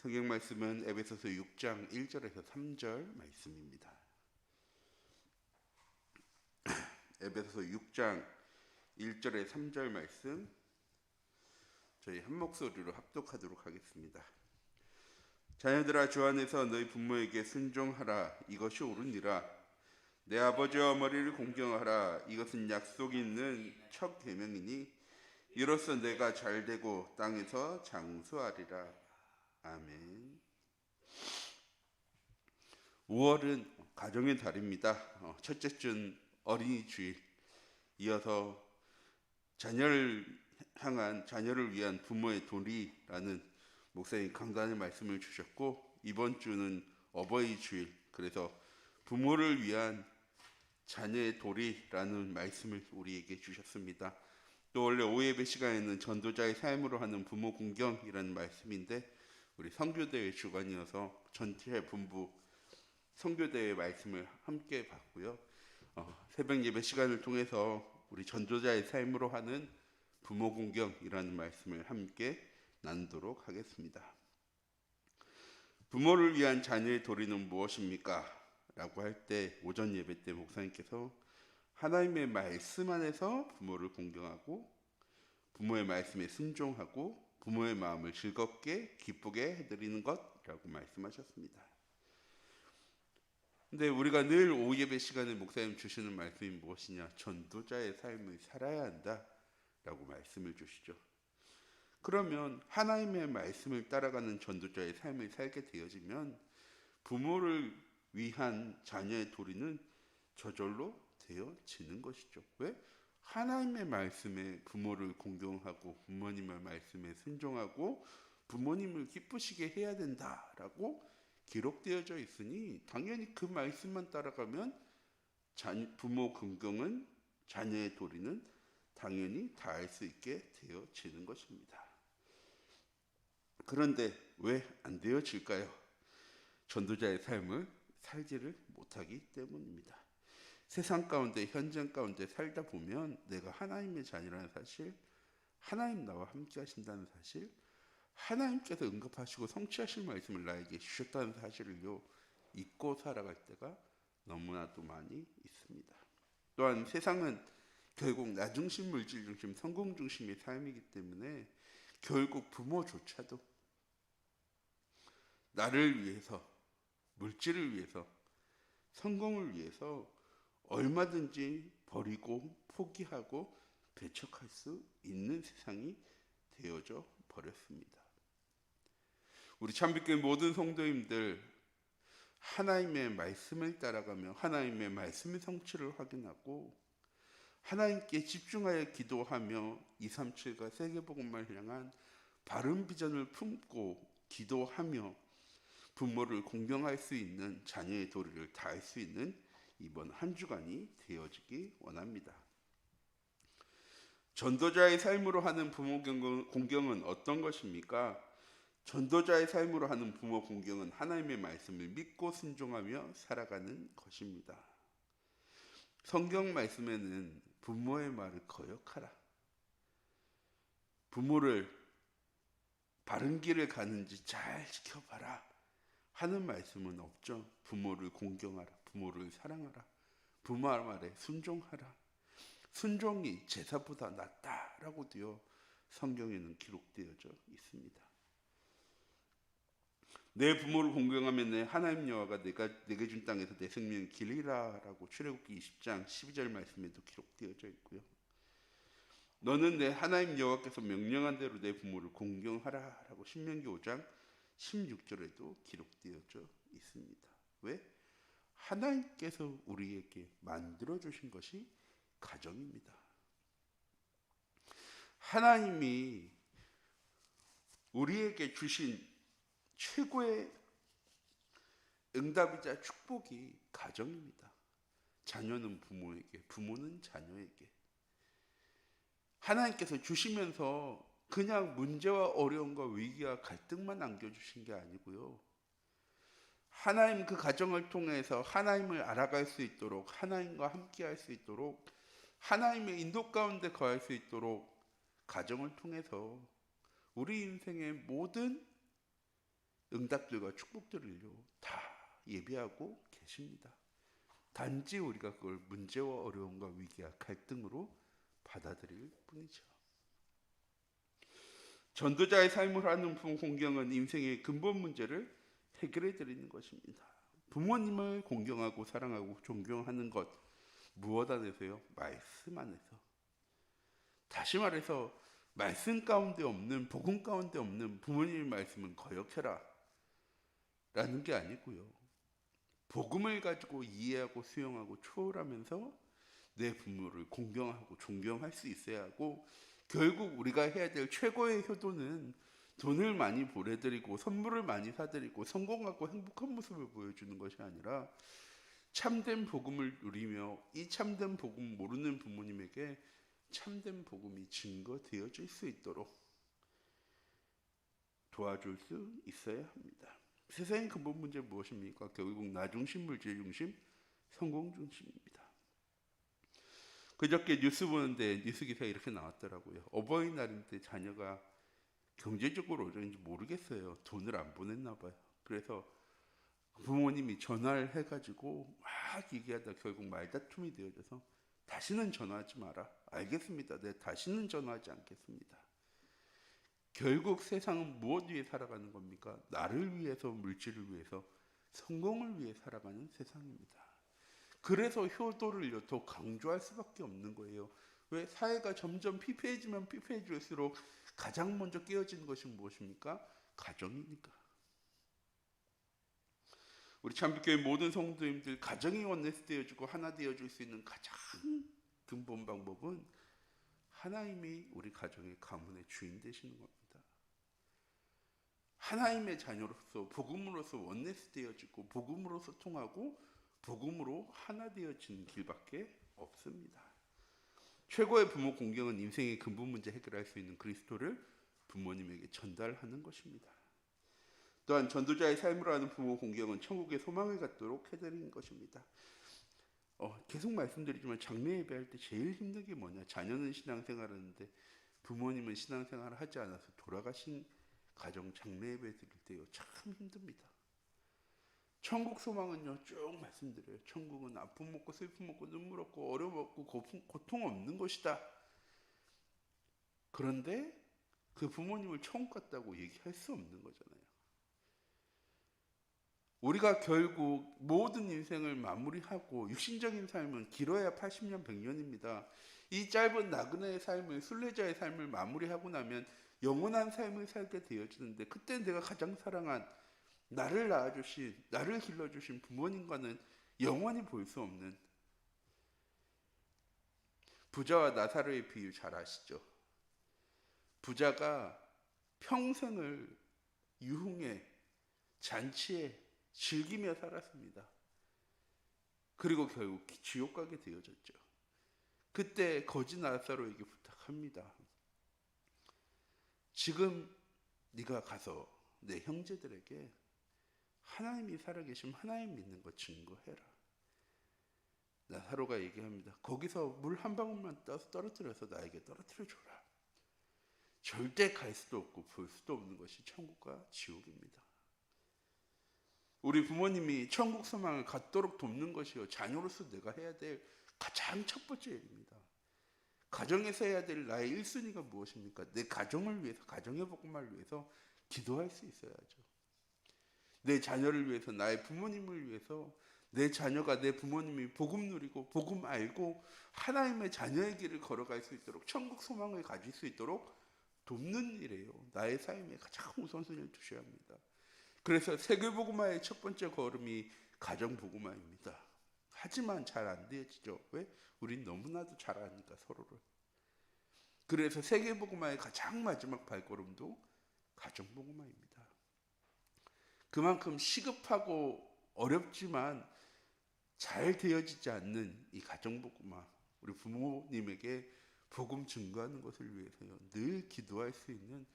성경 말씀은 에베소서 6장 1절에서 3절 말씀입니다. 에베소서 6장 1절에 3절 말씀 저희 한 목소리로 합독하도록 하겠습니다. 자녀들아, 주 안에서 너희 부모에게 순종하라. 이것이 옳으니라. 내 아버지와 어머니를 공경하라. 이것은 약속이 있는 첫 계명이니 이로써 내가 잘되고 땅에서 장수하리라. 아멘. 5월은 가정의 달입니다. 첫째 주는 어린이 주일, 이어서 자녀를 위한 부모의 도리라는 목사님 강단의 말씀을 주셨고, 이번 주는 어버이 주일, 그래서 부모를 위한 자녀의 도리라는 말씀을 우리에게 주셨습니다. 또 원래 오예배 시간에는 전도자의 삶으로 하는 부모 공경이라는 말씀인데, 우리 선교대회 주간이어서 전체 본부 선교대회 말씀을 함께 봤고요. 새벽 예배 시간을 통해서 우리 전도자의 삶으로 하는 부모 공경이라는 말씀을 함께 나누도록 하겠습니다. 부모를 위한 자녀의 도리는 무엇입니까? 라고 할 때 오전 예배 때 목사님께서 하나님의 말씀 안에서 부모를 공경하고 부모의 말씀에 순종하고 부모의 마음을 즐겁게 기쁘게 해드리는 것이라고 말씀하셨습니다. 근데 우리가 늘 오후 예배 시간에 목사님 주시는 말씀이 무엇이냐? 전도자의 삶을 살아야 한다 라고 말씀을 주시죠. 그러면 하나님의 말씀을 따라가는 전도자의 삶을 살게 되어지면 부모를 위한 자녀의 도리는 저절로 되어지는 것이죠. 왜? 하나님의 말씀에 부모를 공경하고 부모님의 말씀에 순종하고 부모님을 기쁘시게 해야 된다라고 기록되어져 있으니 당연히 그 말씀만 따라가면 부모 공경은, 자녀의 도리는 당연히 다할 수 있게 되어지는 것입니다. 그런데 왜 안 되어질까요? 전도자의 삶을 살지를 못하기 때문입니다. 세상 가운데, 현장 가운데 살다 보면 내가 하나님의 자녀라는 사실, 하나님 나와 함께 하신다는 사실, 하나님께서 응답하시고 성취하실 말씀을 나에게 주셨다는 사실을요 잊고 살아갈 때가 너무나도 많이 있습니다. 또한 세상은 결국 나 중심, 물질 중심, 성공 중심의 삶이기 때문에 결국 부모조차도 나를 위해서, 물질을 위해서, 성공을 위해서 얼마든지 버리고 포기하고 배척할 수 있는 세상이 되어져 버렸습니다. 우리 참빛교회 모든 성도님들, 하나님의 말씀을 따라가며 하나님의 말씀의 성취를 확인하고 하나님께 집중하여 기도하며 237과 세계복음을 향한 바른 비전을 품고 기도하며 부모를 공경할 수 있는 자녀의 도리를 다할 수 있는 이번 한 주간이 되어지기 원합니다. 전도자의 삶으로 하는 부모 공경은 어떤 것입니까? 전도자의 삶으로 하는 부모 공경은 하나님의 말씀을 믿고 순종하며 살아가는 것입니다. 성경 말씀에는 부모의 말을 거역하라, 부모를 바른 길을 가는지 잘 지켜봐라 하는 말씀은 없죠. 부모를 공경하라, 부모를 사랑하라, 부모 말에 순종하라, 순종이 제사보다 낫다라고도요 성경에는 기록되어져 있습니다. 내 부모를 공경하면 내 하나님 여호와가 내게 준 땅에서 내 생명을 기리라 라고 출애굽기 20장 12절 말씀에도 기록되어져 있고요. 너는 내 하나님 여호와께서 명령한 대로 내 부모를 공경하라 라고 신명기 5장 16절에도 기록되어져 있습니다. 왜? 하나님께서 우리에게 만들어주신 것이 가정입니다. 하나님이 우리에게 주신 최고의 응답이자 축복이 가정입니다. 자녀는 부모에게, 부모는 자녀에게. 하나님께서 주시면서 그냥 문제와 어려움과 위기와 갈등만 안겨주신 게 아니고요. 하나님 그 가정을 통해서 하나님을 알아갈 수 있도록, 하나님과 함께 할 수 있도록, 하나님의 인도 가운데 거할 수 있도록 가정을 통해서 우리 인생의 모든 응답들과 축복들을요 다 예비하고 계십니다. 단지 우리가 그걸 문제와 어려움과 위기와 갈등으로 받아들일 뿐이죠. 전도자의 삶을 하는 공경은 인생의 근본 문제를 해결해 드리는 것입니다. 부모님을 공경하고 사랑하고 존경하는 것 무엇 안에서요? 말씀 안에서. 다시 말해서 말씀 가운데 없는, 복음 가운데 없는 부모님의 말씀은 거역해라 라는 게 아니고요. 복음을 가지고 이해하고 수용하고 초월하면서 내 부모를 공경하고 존경할 수 있어야 하고, 결국 우리가 해야 될 최고의 효도는 돈을 많이 보내드리고 선물을 많이 사드리고 성공하고 행복한 모습을 보여주는 것이 아니라 참된 복음을 누리며 이 참된 복음 모르는 부모님에게 참된 복음이 증거되어질 수 있도록 도와줄 수 있어야 합니다. 세상의 근본 문제 무엇입니까? 결국 나 중심, 물질 중심, 성공 중심입니다. 그저께 뉴스 보는데 뉴스 기사에 이렇게 나왔더라고요. 어버이날인데 자녀가 경제적으로 어려운지 모르겠어요. 돈을 안 보냈나 봐요. 그래서 부모님이 전화를 해가지고 막 얘기하다 결국 말다툼이 되어져서 다시는 전화하지 마라. 알겠습니다. 네, 다시는 전화하지 않겠습니다. 결국 세상은 무엇 위해 살아가는 겁니까? 나를 위해서, 물질을 위해서, 성공을 위해 살아가는 세상입니다. 그래서 효도를 더 강조할 수밖에 없는 거예요. 왜? 사회가 점점 피폐해지면 피폐해질수록 가장 먼저 깨어지는 것이 무엇입니까? 가정이니까. 우리 참빛교회 모든 성도님들 가정이 원내스 되어주고 하나 되어줄 수 있는 가장 근본 방법은 하나님이 우리 가정의 가문의 주인 되시는 겁니다. 하나님의 자녀로서 복음으로서 원내스 되어지고 복음으로 소통하고 복음으로 하나 되어지는 길밖에 없습니다. 최고의 부모 공경은 인생의 근본 문제 해결할 수 있는 그리스도를 부모님에게 전달하는 것입니다. 또한 전도자의 삶으로 하는 부모 공경은 천국의 소망을 갖도록 해드리는 것입니다. 계속 말씀드리지만 장례 예배할 때 제일 힘든 게 뭐냐? 자녀는 신앙생활하는데 부모님은 신앙생활을 하지 않아서 돌아가신 가정 장례 예배 드릴 때요 참 힘듭니다. 천국 소망은요 쭉 말씀드려요. 천국은 아픔 없고 슬픔 없고 눈물 없고 어려움 없고 고통 없는 것이다. 그런데 그 부모님을 천국 갔다고 얘기할 수 없는 거잖아요. 우리가 결국 모든 인생을 마무리하고 육신적인 삶은 길어야 80년 100년입니다. 이 짧은 나그네의 삶을, 순례자의 삶을 마무리하고 나면 영원한 삶을 살게 되어지는데, 그때 내가 가장 사랑한 나를 낳아주신, 나를 길러주신 부모님과는 영원히 볼 수 없는, 부자와 나사로의 비유 잘 아시죠? 부자가 평생을 유흥에 잔치에 즐기며 살았습니다. 그리고 결국 지옥 가게 되어졌죠. 그때 거지 나사로에게 부탁합니다. 지금 네가 가서 내 형제들에게 하나님이 살아계심, 하나님 믿는 거 증거해라. 나사로가 얘기합니다. 거기서 물 한 방울만 떠서 떨어뜨려서 나에게 떨어뜨려줘라. 절대 갈 수도 없고 볼 수도 없는 것이 천국과 지옥입니다. 우리 부모님이 천국 소망을 갖도록 돕는 것이요 자녀로서 내가 해야 될 가장 첫 번째 일입니다. 가정에서 해야 될 나의 1순위가 무엇입니까? 내 가정을 위해서, 가정의 복음을 위해서 기도할 수 있어야죠. 내 자녀를 위해서, 나의 부모님을 위해서, 내 자녀가 내 부모님이 복음 누리고 복음 알고 하나님의 자녀의 길을 걸어갈 수 있도록, 천국 소망을 가질 수 있도록 돕는 일이에요. 나의 삶에 가장 우선순위를 두셔야 합니다. 그래서 세계복음화의 첫 번째 걸음이 가정복음화입니다. 하지만 잘 안 되어지죠. 왜? 우린 너무나도 잘 아니까 서로를. 그래서 세계복음화의 가장 마지막 발걸음도 가정복음화입니다. 그만큼 시급하고 어렵지만 잘 되어지지 않는 이 가정복음화, 우리 부모님에게 복음 증거하는 것을 위해서요 늘 기도할 수 있는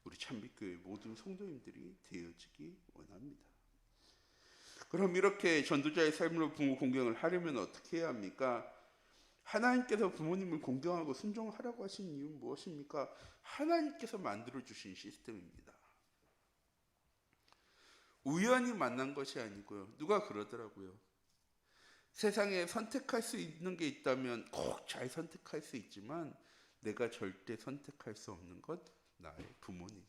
우리 참빛교회 모든 성도님들이 되어지기 원합니다. 그럼 이렇게 전도자의 삶으로 부모 공경을 하려면 어떻게 해야 합니까? 하나님께서 부모님을 공경하고 순종하라고 하신 이유는 무엇입니까? 하나님께서 만들어주신 시스템입니다. 우연히 만난 것이 아니고요. 누가 그러더라고요. 세상에 선택할 수 있는 게 있다면 꼭 잘 선택할 수 있지만 내가 절대 선택할 수 없는 것, 나의 부모님.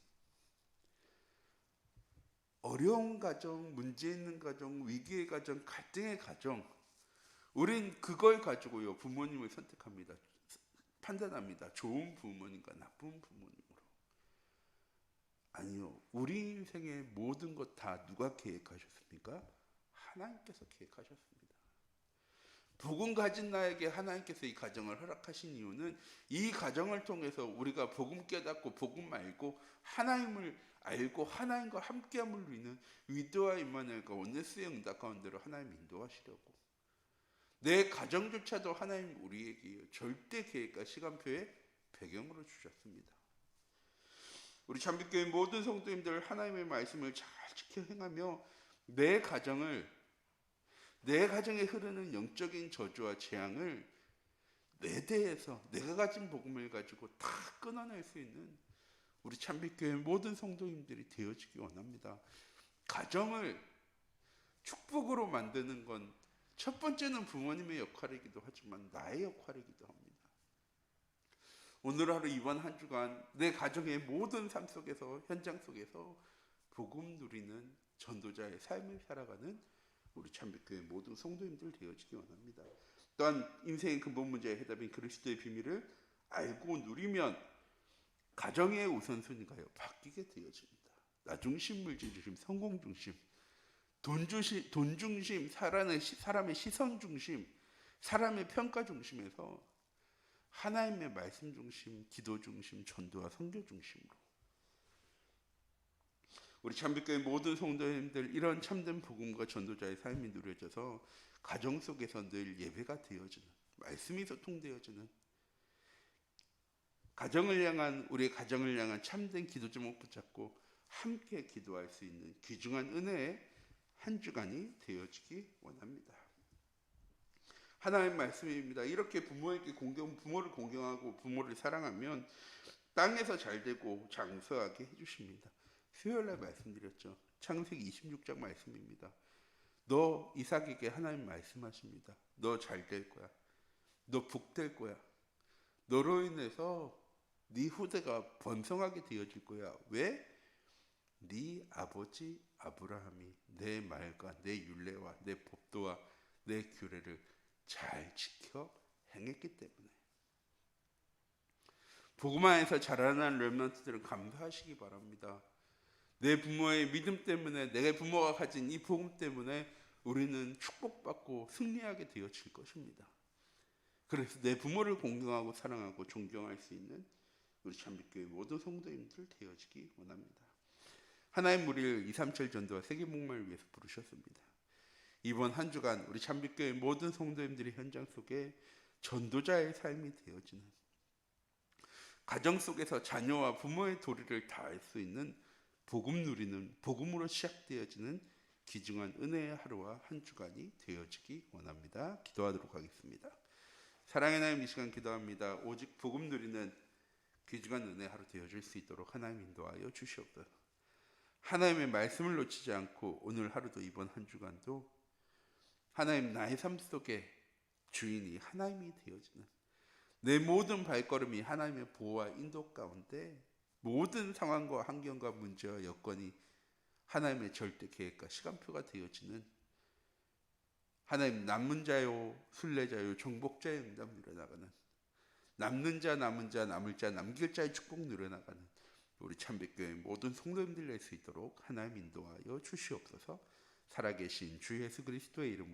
어려운 가정, 문제 있는 가정, 위기의 가정, 갈등의 가정, 우린 그걸 가지고요 부모님을 선택합니다. 판단합니다. 좋은 부모님과 나쁜 부모님으로. 아니요, 우리 인생의 모든 것 다 누가 계획하셨습니까? 하나님께서 계획하셨습니다. 복음 가진 나에게 하나님께서 이 가정을 허락하신 이유는 이 가정을 통해서 우리가 복음 깨닫고 복음 알고 하나님을 알고 하나님과 함께함을 누리는 위대와 임마누엘과 온네스의 응답 가운데로 하나님 인도하시려고. 내 가정조차도 하나님 우리에게 절대 계획과 시간표의 배경으로 주셨습니다. 우리 참빛교회 모든 성도님들 하나님의 말씀을 잘 지켜 행하며 내 가정에 흐르는 영적인 저주와 재앙을 내 대에서 내가 가진 복음을 가지고 다 끊어낼 수 있는 우리 참빛교회 모든 성도님들이 되어지기 원합니다. 가정을 축복으로 만드는 건 첫 번째는 부모님의 역할이기도 하지만 나의 역할이기도 합니다. 오늘 하루 이번 한 주간 내 가정의 모든 삶 속에서 현장 속에서 복음 누리는 전도자의 삶을 살아가는 우리 참빛교회 모든 성도님들 되어지기 원합니다. 또한 인생의 근본 문제의 해답인 그리스도의 비밀을 알고 누리면 가정의 우선순위가요 바뀌게 되어집니다. 나 중심, 물질 중심, 성공 중심, 돈 중심, 사람의 시선 중심, 사람의 평가 중심에서 하나님의 말씀 중심, 기도 중심, 전도와 선교 중심으로 우리 참빛교회 모든 성도님들 이런 참된 복음과 전도자의 삶이 누려져서 가정 속에서 늘 예배가 되어지는, 말씀이 소통되어지는, 우리의 가정을 향한 참된 기도 제목 붙잡고 함께 기도할 수 있는 귀중한 은혜의 한 주간이 되어지기 원합니다. 하나님의 말씀입니다. 이렇게 부모를 공경하고 부모를 사랑하면 땅에서 잘되고 장수하게 해주십니다. 수요일날 말씀드렸죠. 창세기 26장 말씀입니다. 너 이삭에게 하나님 말씀하십니다. 너 잘될 거야. 너 복될 거야. 너로 인해서 네 후대가 번성하게 되어질 거야. 왜? 네 아버지 아브라함이 내 말과 내 율례와 내 법도와 내 규례를 잘 지켜 행했기 때문에. 복음 안에서 자라난 렘넌트들은 감사하시기 바랍니다. 내 부모의 믿음 때문에, 내 부모가 가진 이 복음 때문에 우리는 축복받고 승리하게 되어질 것입니다. 그래서 내 부모를 공경하고 사랑하고 존경할 수 있는 우리 참빛교회 모든 성도님들 되어지기 원합니다. 하나님 우리를 237 전도와 세계복음을 위해서 부르셨습니다. 이번 한 주간 우리 참빛교회 모든 성도님들이 현장 속에 전도자의 삶이 되어지는, 가정 속에서 자녀와 부모의 도리를 다할 수 있는 복음 누리는, 복음으로 시작되어지는 귀중한 은혜의 하루와 한 주간이 되어지기 원합니다. 기도하도록 하겠습니다. 사랑의 하나님, 이 시간 기도합니다. 오직 복음 누리는 귀중한 은혜 하루 되어질 수 있도록 하나님 인도하여 주시옵소서. 하나님의 말씀을 놓치지 않고 오늘 하루도 이번 한 주간도 하나님 나의 삶 속에 주인이 하나님이 되어지는, 내 모든 발걸음이 하나님의 보호와 인도 가운데 모든 상황과 환경과 문제와 여건이 하나님의 절대 계획과 시간표가 되어지는, 하나님 남은 자요 순례자요 정복자의 응답 누려나가는, 남는 자 남은 자 남을 자 남길 자의 축복 누려나가는 우리 참빛교회 모든 성도님들 낼 수 있도록 하나님 인도하여 주시옵소서. 살아계신 주 예수 그리스도의 이름으로